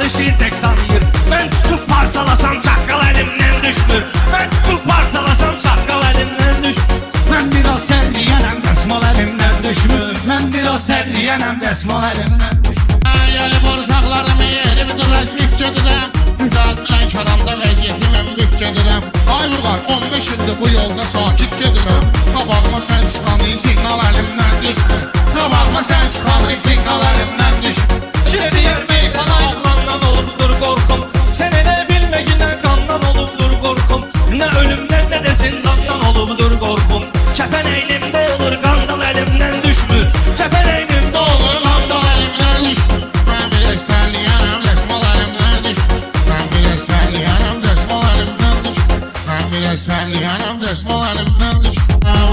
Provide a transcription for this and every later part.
kardeşi tek tanıyır. Ben tutup parçalasam çakkal elimden düşmür. Ben tutup parçalasam çakkal elimden düşmür. Ben biraz terliyenem desmal elimden düşmür. Ben biraz terliyenem desmal elimden düşmür. Yeli portaqlarımı yeri bir rəslik gedirəm. Zaten karamda vəziyyətiməm dik gedirəm. Ay Vurğan 15 ildir bu yolda sakit gedirəm. Qabağıma sən çıxanı siqnal əlimdən düşmür. Qabağıma sən çıxanı siqnal əlimdən düşmür. Şiriyər meydana oğlandan olubdur qorxum. Sen elə bilməyinə qandan olubdur qorxum. Nə ölümdən nə də zindandan olubdur qorxum. Kəfən eynimdə olur qandal əlimdən düşmür. Kəfən eynimdə olur qandal əlimdən düşmür. Mən bir əsərliyənəm dəsmal əlimdən düşmür. Mən bir əsərliyənəm dəsmal əlimdən düşmür. Mən bir əsərliyənəm dəsmal əlimdən düşmür.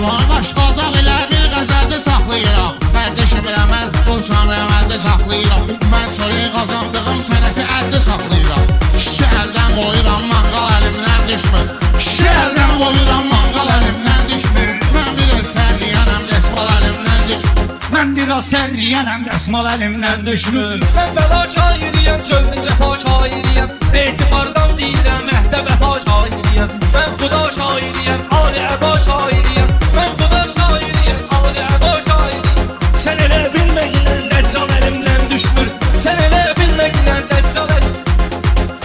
Vay başqa dağ ilə bir qəzəldə saxlayıram. Kardeşim elə mən bulsam əməldə saxlayıram. Mən çörək qazandığım sənəti əldə saxlayıram. İki əldən qoyuram manqal əlimdən düşmür. İki əldən qoyuram manqal əlimdən düşmür. Mən bir əsərliyənəm dəsmal əlimdən düşmür. Ben biraz terliyenem desmal elimden düşmür. Mən bəla şairiyəm, çöldə cəfa şairiyəm. Etibardan deyirəm, məhdəbə fa şairiyəm. Mən xuda şairiyəm, ali əba şairiyəm. Mən xuda şairiyəm, ali əba şairiyəm. Sən elə bilməyinə dəccal əlimdən düşmür. Sən elə bilməyinə dəccal əlimdən.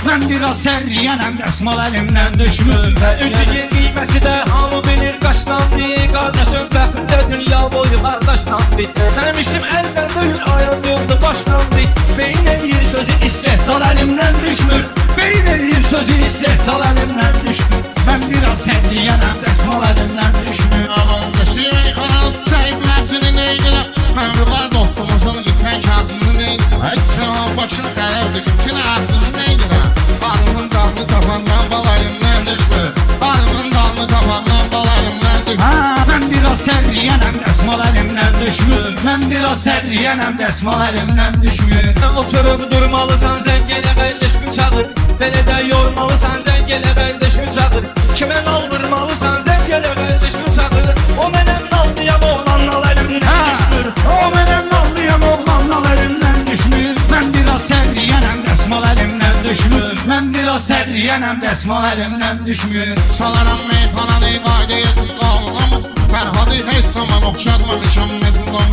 Ben biraz terliyenem desmal elimden düşmür. Üzüyün qiyməti də hamı bilir qaşdan bir. Qardaşım fəxrdə dünya boyu qardaşdan bir. Mənim işim əldən böyür, ayağım yolda başdan bir. Beyin eləyir sözü istehsal əlimdən düşmür. Beyin eləyir sözü istehsal elimden düşmür. Ben biraz terliyenem desmal elimden düşmür. Ağındakı meyxanam zəif nəbzini neydirəm. Mən Vurğan dostumuzun itən kağızını neydirəm. Əksən başını qərəbdir, itin ağzını neydirəm. Arının dalını tapandan bal əlimdən düşmür. Arının dalını tapandan bal əlimdən düşmür. Ben biraz terliyenem desmal elimden düşmür. Ben biraz terliyenem desmal elimden düşmür. Oturub durmalısan zəng elə qardaş bıçağı. Belə də yormalısan zəng elə qardaş bıçağı. Kimə naldırmalısan zəng elə qardaş bıçağı. O mənəm naldıyam oğlanlar əlimdən düşmür. O benim nallıyam oğlanlar elimden düşmür. Ben biraz terliyenem desmal elimden düşmür. Ben biraz terliyenem desmal elimden düşmür. Salaram meyxananı qaydaya düz qalmam. Fərhadı heç zaman oxşatmamışam mezundan.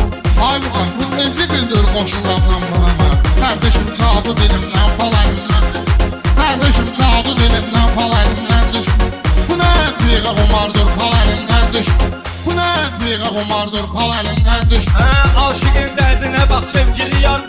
Ay Vurğan bu nezi bildir qoşulandan bana. Kardeşim çaldı dilimdən fal əlimdən. Kardeşim çaldı dilimdən fal əlimdən düşmür. Bu nə diqə qumardır fal əlimdən düşmür. Bu nə diqə qumardır fal əlimdən düşmür. Aşığın dərdinə bax sevgili yar.